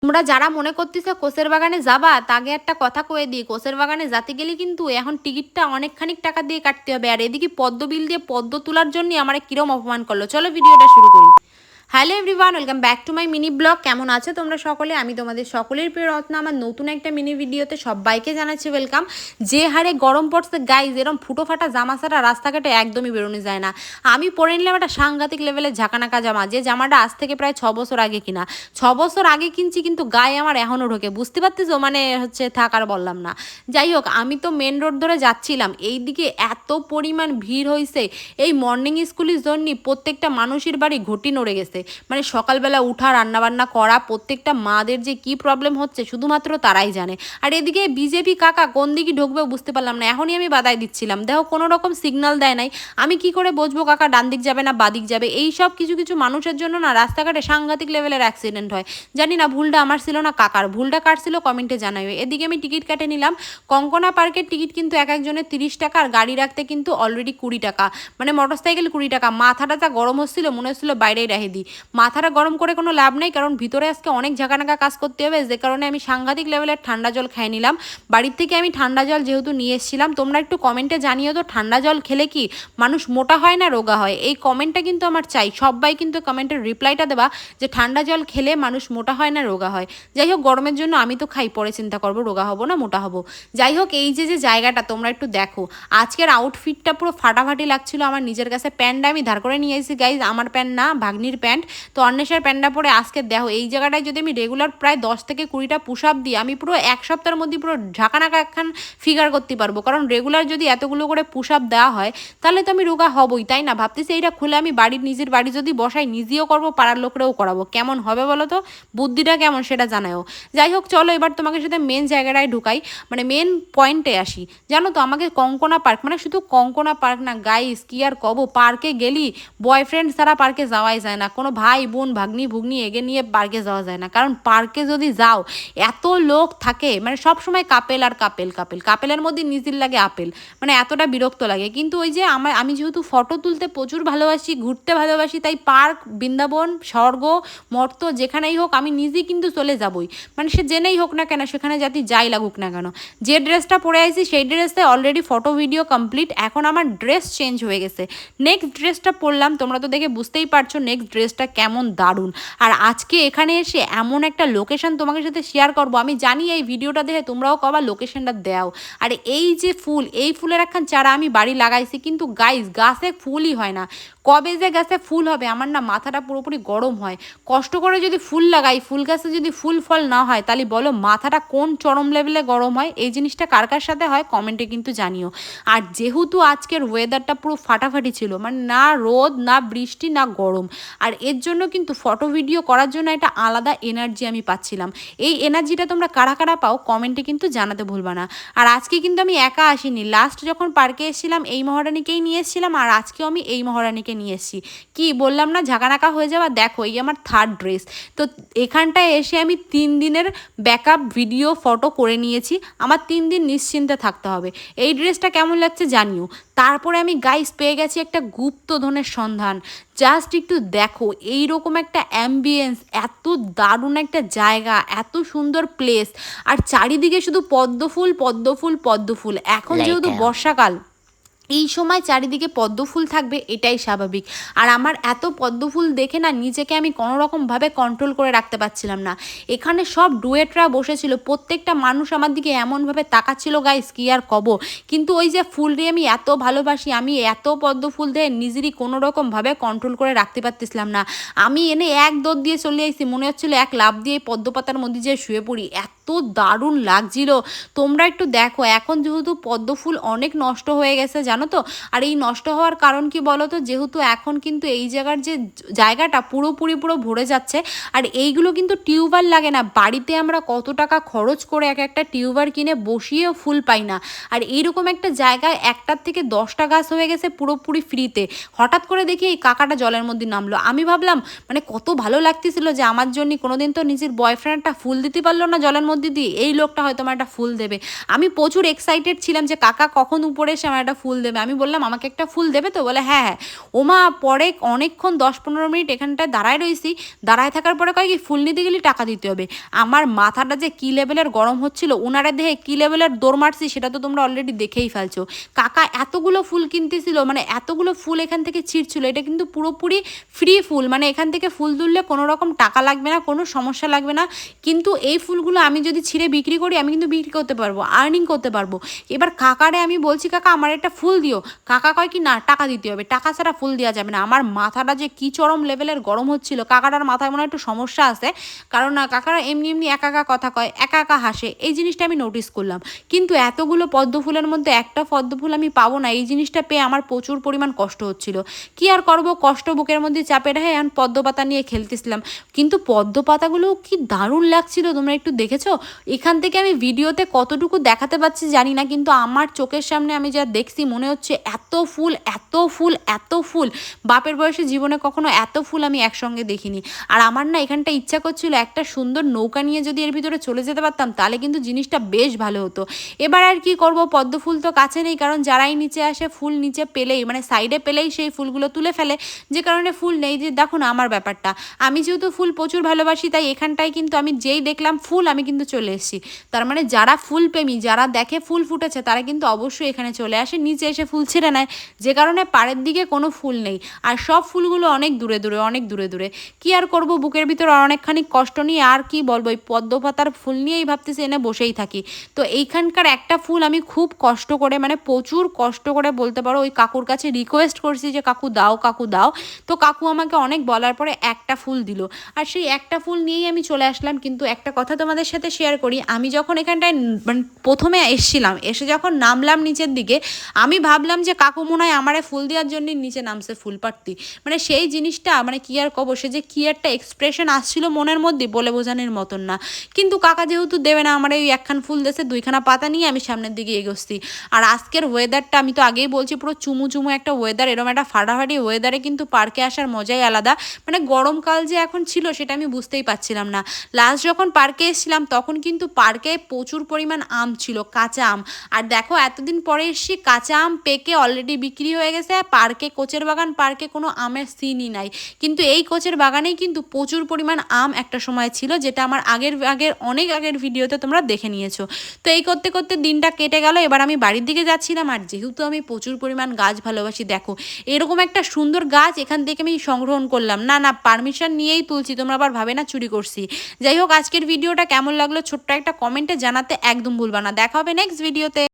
তোমরা যারা মনে করতেছো কোসের বাগানে যাবা তাকে একটা কথা কয়ে দিই, কোসের বাগানে যেতে গেলে কিন্তু এখন টিকিটটা অনেকখানি টাকা দিয়ে কাটতে হবে। আর এদিকে পদ্ম বিল দিয়ে পদ্ম তোলার জন্য আমার কিরম অপমান করলো। চলো ভিডিওটা শুরু করি। Hello everyone, welcome back to my mini blog. কেমন আছো তোমরা সকলে? আমি তোমাদের সকলের প্রিয় রত্না আমার নতুন একটা মিনি ভিডিওতে সবাইকে জানাচ্ছি ওয়েলকাম। যে হারে গরম পড়ছে গাইজ, এরম ফুটো ফাটা জামা ছাড়া রাস্তাঘাটে একদমই বেরোনো যায় না। আমি পরে নিলাম একটা সাংঘাতিক লেভেলের ঝাঁকানাকা জামা, যে জামাটা আজ থেকে প্রায় 6 বছর আগে কিনা। 6 বছর আগে কিনছি কিন্তু গায়ে আমার এখনও ঢোকে, বুঝতে পারতেছো? মানে হচ্ছে থাক আর বললাম না। যাই হোক, আমি তো মেন রোড ধরে যাচ্ছিলাম, এইদিকে এত পরিমাণ ভিড় হয়েছে। এই মর্নিং স্কুলের জন্য প্রত্যেকটা মানুষের বাড়ি ঘটি নড়ে গেছে। মানে সকালবেলা উঠা রান্নাবান্না করা প্রত্যেকটা মাদের যে কি প্রবলেম হচ্ছে শুধুমাত্র তারাই জানে। আর এদিকে বিজেপি কাকা কোন দিকে ঢুকবে বুঝতে পারলাম না, এখনই আমি বাধাই দিচ্ছিলাম, দেখো কোনো রকম সিগন্যাল দেয় নাই। আমি কি করে বুঝবো কাকা ডান দিক যাবে না বাদিক যাবে? এই সব কিছু কিছু মানুষের জন্য না রাস্তাঘাটে সাংঘাতিক লেভেলের অ্যাক্সিডেন্ট হয়। জানি না ভুলটা আমার ছিল না কাকার, ভুলটা কার ছিল কমেন্টে জানাইও। এদিকে আমি টিকিট কেটে নিলাম। কঙ্কনা পার্কের টিকিট কিন্তু এক একজনের 30 টাকা, আর গাড়ি রাখতে কিন্তু অলরেডি 20 টাকা। মানে মোটরসাইকেল 20 টাকা। মাথাটা যা গরম হচ্ছিল মনে হচ্ছিল বাইরেই রেখে দিই। মাথাটা গরম করে কোনো লাভ নেই, কারণ ভিতরে আজকে অনেক ঝাঁকানাকা কাজ করতে হবে, যে কারণে আমি সাংঘাতিক লেভেলের ঠান্ডা জল খেয়ে নিলাম। বাড়ির থেকে আমি ঠান্ডা জল যেহেতু নিয়ে এসেছিলাম, তোমরা একটু কমেন্টে জানিও তো ঠান্ডা জল খেলে কি মানুষ মোটা হয় না রোগা হয়? এই কমেন্টটা কিন্তু আমার চাই, সবাই কিন্তু কমেন্টের রিপ্লাইটা দেবা যে ঠান্ডা জল খেলে মানুষ মোটা হয় না রোগা হয়। যাই হোক, গরমের জন্য আমি তো খাই, পরে চিন্তা করবো রোগা হবো না মোটা হবো। যাই হোক, এই যে যে জায়গাটা তোমরা একটু দেখো, আজকের আউটফিটটা পুরো ফাটাফাটি লাগছিল আমার নিজের কাছে। প্যান্টটা আমি ধার করে নিয়ে এসেছি গাইজ, আমার প্যান্ট না ভাগ্নির প্যান্ট। তো অন্বেষার প্যান্টটা পরে আজকে দেখো এই জায়গাটায় যদি আমি রেগুলার প্রায় 10 থেকে 20টা পুশ আপ দিই, আমি পুরো এক সপ্তাহের মধ্যে পুরো ঝাঁকানাকা একখান ফিগার করতে পারবো। কারণ রেগুলার যদি এতগুলো করে পুশ আপ দেওয়া হয় তাহলে তো আমি রোগা হবই, তাই না? ভাবতেছি এইটা খুলে আমি নিজের বাড়ি যদি বসাই, নিজেও করবো পাড়ার লোকরাও করাবো, কেমন হবে বলো তো? বুদ্ধিটা কেমন সেটা জানাও। যাই হোক, চলো এবার তোমাকে সাথে মেন জায়গাটায় ঢুকাই, মানে মেন পয়েন্টে আসি। জানো তো আমাকে কঙ্কনা পার্ক, মানে শুধু কঙ্কনা পার্ক না গাইস, কি আর কব, পার্কে গেলি বয়ফ্রেন্ড ছাড়া পার্কে যাওয়াই যায় না, কোনো ভাই বোন ভাগ্নি ভুগ্নি এগে নিয়ে পার্কে যাওয়া যায় না। কারণ পার্কে যদি যাও এত লোক থাকে, মানে সব সময় কাপেল আর কাপেল কাপেল, কাপেলের মধ্যে নিজের লাগে আপেল, মানে এতটা বিরক্ত লাগে। কিন্তু ওই যে আমি যেহেতু ফটো তুলতে প্রচুর ভালোবাসি, ঘুরতে ভালোবাসি, তাই পার্ক বৃন্দাবন স্বর্গ মর্ত যেখানেই হোক আমি নিজেই কিন্তু চলে যাবই। মানে সে জেনেই হোক না কেন, সেখানে যাতে যাই লাগুক না কেন। যে ড্রেসটা পরে আইছি সেই ড্রেসে অলরেডি ফটো ভিডিও কমপ্লিট, এখন আমার ড্রেস চেঞ্জ হয়ে গেছে। নেক্সট ড্রেসটা পরলাম, তোমরা তো দেখে বুঝতেই পারছো নেক্সট ড্রেসটা কেমন দারুণ। আর আজকে এখানে এসে এমন একটা লোকেশন তোমাদের সাথে শেয়ার করবো, আমি জানি এই ভিডিওটা দেখে তোমরাও কবা লোকেশনটা দাও। আর এই যে ফুল, এই ফুলের একখান চারা আমি বাড়ি লাগাইছি, কিন্তু গাইস গাছে ফুলই হয় না। কবে যে গাছে ফুল হবে আমার না মাথাটা পুরোপুরি গরম হয়। কষ্ট করে যদি ফুল লাগাই, ফুল গাছে যদি ফুল ফল না হয়, তাহলে বলো মাথাটা কোন চরম লেভেলে গরম হয়? এই জিনিসটা কার কার সাথে হয় কমেন্টে কিন্তু জানিও। আর যেহেতু আজকের ওয়েদারটা পুরো ফাটাফাটি ছিল, মানে না রোদ না বৃষ্টি না গরম, আর এর জন্য কিন্তু ফটো ভিডিও করার জন্য একটা আলাদা এনার্জি আমি পাচ্ছিলাম। এই এনার্জিটা তোমরা কারা কারা পাও কমেন্টে কিন্তু জানাতে ভুলবা না। আর আজকে কিন্তু আমি একা আসিনি, লাস্ট যখন পার্কে এসেছিলাম এই মহারানীকেই নিয়ে এসেছিলাম, আর আজকেও আমি এই মহারানীকে নিয়ে এসেছি। কি বললাম না ঝাঁকানাকা হয়ে যাওয়া? দেখো এই আমার থার্ড ড্রেস। তো এখানটায় এসে আমি 3 দিনের ব্যাকআপ ভিডিও ফটো করে নিয়েছি, আমার 3 দিন নিশ্চিন্তে থাকতে হবে। এই ড্রেসটা কেমন লাগছে জানিও। তারপরে আমি গাইস পেয়ে গেছি একটা গুপ্তধনের সন্ধান। জাস্ট একটু দেখো এইরকম একটা অ্যাম্বিয়েন্স, এত দারুণ একটা জায়গা, এত সুন্দর প্লেস, আর চারিদিকে শুধু পদ্ম ফুল পদ্ম ফুল পদ্ম ফুল। এখন যেহেতু বর্ষাকাল, এই সময় চারিদিকে পদ্ম ফুল থাকবে এটাই স্বাভাবিক। আর আমার এত পদ্ম ফুল দেখে না নিজেকে আমি কোনো রকমভাবে কন্ট্রোল করে রাখতে পারছিলাম না। এখানে সব ডুয়েটরা বসেছিল, প্রত্যেকটা মানুষ আমার দিকে এমনভাবে তাকাচ্ছিল গাইস কি আর কব। কিন্তু ওই যে ফুল দিয়ে আমি এত ভালোবাসি, আমি এত পদ্ম ফুল দিয়ে নিজেরই কোনো রকমভাবে কন্ট্রোল করে রাখতে পারতেছিলাম না। আমি এনে এক দৌড় দিয়ে চলে আসছি, মনে হচ্ছিল এক লাফ দিয়ে পদ্ম পাতার মধ্যে যে শুয়ে পড়ি, এত দারুণ লাগছিল। তোমরা একটু দেখো, এখন যেহেতু পদ্ম ফুল অনেক নষ্ট হয়ে গেছে জানো তো। আর এই নষ্ট হওয়ার কারণ কি বলো তো? যেহেতু এখন কিন্তু এই জায়গার যে জায়গাটা পুরোপুরি পুরো ভরে যাচ্ছে, আর এইগুলো কিন্তু টিউবওয়েল লাগে না। বাড়িতে আমরা কত টাকা খরচ করে এক একটা টিউবওয়েল কিনে বসিয়েও ফুল পাই না। আর এইরকম একটা জায়গায় 1টার থেকে 10টা গাছ হয়ে গেছে পুরোপুরি ফ্রিতে। হঠাৎ করে দেখি এই কাকাটা জলের মধ্যে নামলো, আমি ভাবলাম মানে কত ভালো লাগতেছিল যে আমার জন্য কোনোদিন তো নিজের বয়ফ্রেন্ডটা ফুল দিতে পারলো না জলের মধ্যে মধ্যে দিয়ে এই লোকটা হয়তো আমার একটা ফুল দেবে। আমি প্রচুর এক্সাইটেড ছিলাম যে কাকা কখন উপরে এসে আমার একটা ফুল দেবে। আমি বললাম আমাকে একটা ফুল দেবে তো? বলে হ্যাঁ হ্যাঁ। ওমা পরে অনেকক্ষণ 10-15 মিনিট এখানটায় দাঁড়ায় রয়েছি। দাঁড়ায় থাকার পরে কয় কি ফুল নিতে গেলে টাকা দিতে হবে। আমার মাথাটা যে কী লেভেলের গরম হচ্ছিল, ওনারা দেখে কী লেভেলের দৌড় মারছি সেটা তো তোমরা অলরেডি দেখেই ফেলছো। কাকা এতগুলো ফুল কিনতেছিল, মানে এতগুলো ফুল এখান থেকে ছিঁড়ছিল। এটা কিন্তু পুরোপুরি ফ্রি ফুল, মানে এখান থেকে ফুল তুললে কোনো রকম টাকা লাগবে না, কোনো সমস্যা লাগবে না। কিন্তু এই ফুলগুলো আমি যদি ছিঁড়ে বিক্রি করি আমি কিন্তু বিক্রি করতে পারবো, আর্নিং করতে পারবো। এবার কাকারে আমি বলছি কাকা আমার একটা ফুল দিও। কাকা কয় কি না টাকা দিতে হবে, টাকা ছাড়া ফুল দেওয়া যাবে না। আমার মাথাটা যে কী চরম লেভেলের গরম হচ্ছিল। কাকাটার মাথায় মনে হয় একটু সমস্যা আছে, কারণ কাকারা এমনি এমনি একা একা কথা কয়, একা একা হাসে, এই জিনিসটা আমি নোটিস করলাম। কিন্তু এতগুলো পদ্ম ফুলের মধ্যে একটা পদ্ম ফুল আমি পাবো না, এই জিনিসটা পেয়ে আমার প্রচুর পরিমাণ কষ্ট হচ্ছিল। কি আর করবো, কষ্ট বুকের মধ্যে চাপে রেখে এখন পদ্ম পাতা নিয়ে খেলতেছিলাম। কিন্তু পদ্ম পাতাগুলো কি দারুণ লাগছিল, তোমরা একটু দেখেছো? এখান থেকে আমি ভিডিওতে কতটুকু দেখাতে পারছি জানি না, কিন্তু আমার চোখের সামনে আমি যা দেখছি মনে হচ্ছে এত ফুল এত ফুল এত ফুল, বাপের বয়সে জীবনে কখনো এত ফুল আমি একসঙ্গে দেখিনি। আর আমার না এখানটা ইচ্ছা করছিল একটা সুন্দর নৌকা নিয়ে যদি এর ভিতরে চলে যেতে পারতাম তাহলে কিন্তু জিনিসটা বেশ ভালো হতো। এবার আর কি করব, পদ্ম ফুল তো কাছে নেই, কারণ যারাই নিচে আসে ফুল নিচে পেলেই মানে সাইডে পেলেই সেই ফুলগুলো তুলে ফেলে, যে কারণে ফুল নেই। যে দেখো না আমার ব্যাপারটা, আমি যেহেতু ফুল প্রচুর ভালোবাসি তাই এখানটায় কিন্তু আমি যেই দেখলাম ফুল আমি কিন্তু চলে এসেছি। তার মানে যারা ফুল প্রেমী, যারা দেখে ফুল ফুটেছে তারা কিন্তু অবশ্যই এখানে চলে আসে, নিচে এসে ফুল ছেড়ে নেয়, যে কারণে পাড়ের দিকে কোনো ফুল নেই। আর সব ফুলগুলো অনেক দূরে দূরে, অনেক দূরে দূরে। কি আর করব, বুকের ভিতর অনেকখানি কষ্ট নিয়ে আর কি বলবো, এই পদ্ম পাতার ফুল নিয়েই ভাবতেছি এনে বসেই থাকি। তো এইখানকার একটা ফুল আমি খুব কষ্ট করে, মানে প্রচুর কষ্ট করে বলতে পারো, ওই কাকুর কাছে রিকোয়েস্ট করছি যে কাকু দাও কাকু দাও। তো কাকু আমাকে অনেক বলার পরে একটা ফুল দিল, আর সেই একটা ফুল নিয়েই আমি চলে আসলাম। কিন্তু একটা কথা তোমাদের সাথে শেয়ার করি, আমি যখন এখানটায় মানে প্রথমে এসছিলাম, এসে যখন নামলাম নিচের দিকে, আমি ভাবলাম যে কাকু মনে হয় আমারে ফুল দেওয়ার জন্য নিচে নামছে ফুল পাড়তি। মানে সেই জিনিসটা মানে কি আর কব, সে যে কি একটা এক্সপ্রেশন আসছিল মনের মধ্যে বলে বোঝানোর মতন না। কিন্তু কাকা যেহেতু দেবে না, আমার এই একখান ফুল দেশে দুইখানা পাতা নিয়ে আমি সামনের দিকে এগোচ্ছি। আর আজকের ওয়েদারটা আমি তো আগেই বলছি পুরো চুমু চুমু একটা ওয়েদার, এরকম একটা ফাটাফাটি ওয়েদারে কিন্তু পার্কে আসার মজাই আলাদা। মানে গরমকাল যে এখন ছিল সেটা আমি বুঝতেই পারছিলাম না। লাস্ট যখন পার্কে এসেছিলাম তখন কিন্তু পার্কে প্রচুর পরিমাণ আম ছিল, কাঁচা আম। আর দেখো এতদিন পরে এসেছি, কাঁচা আম পেকে অলরেডি বিক্রি হয়ে গেছে। পার্কে কোচের বাগান পার্কে কোনো আমের সিনই নাই, কিন্তু এই কোচের বাগানেই কিন্তু প্রচুর পরিমাণ আম একটা সময় ছিল, যেটা আমার আগের অনেক আগের ভিডিওতে তোমরা দেখে নিয়েছো। তো এই করতে করতে দিনটা কেটে গেল। এবার আমি বাড়ির দিকে যাচ্ছিলাম, আর যেহেতু আমি প্রচুর পরিমাণ গাছ ভালোবাসি, দেখো এরকম একটা সুন্দর গাছ এখান থেকে আমি সংগ্রহণ করলাম, না না পারমিশন নিয়েই তুলছি, তোমরা আবার ভাবে না চুরি করছি। যাই হোক, আজকের ভিডিওটা কেমন লাগলো ছোট্ট একটা কমেন্টে জানাতে একদম ভুলবা না। দেখা হবে নেক্সট ভিডিওতে।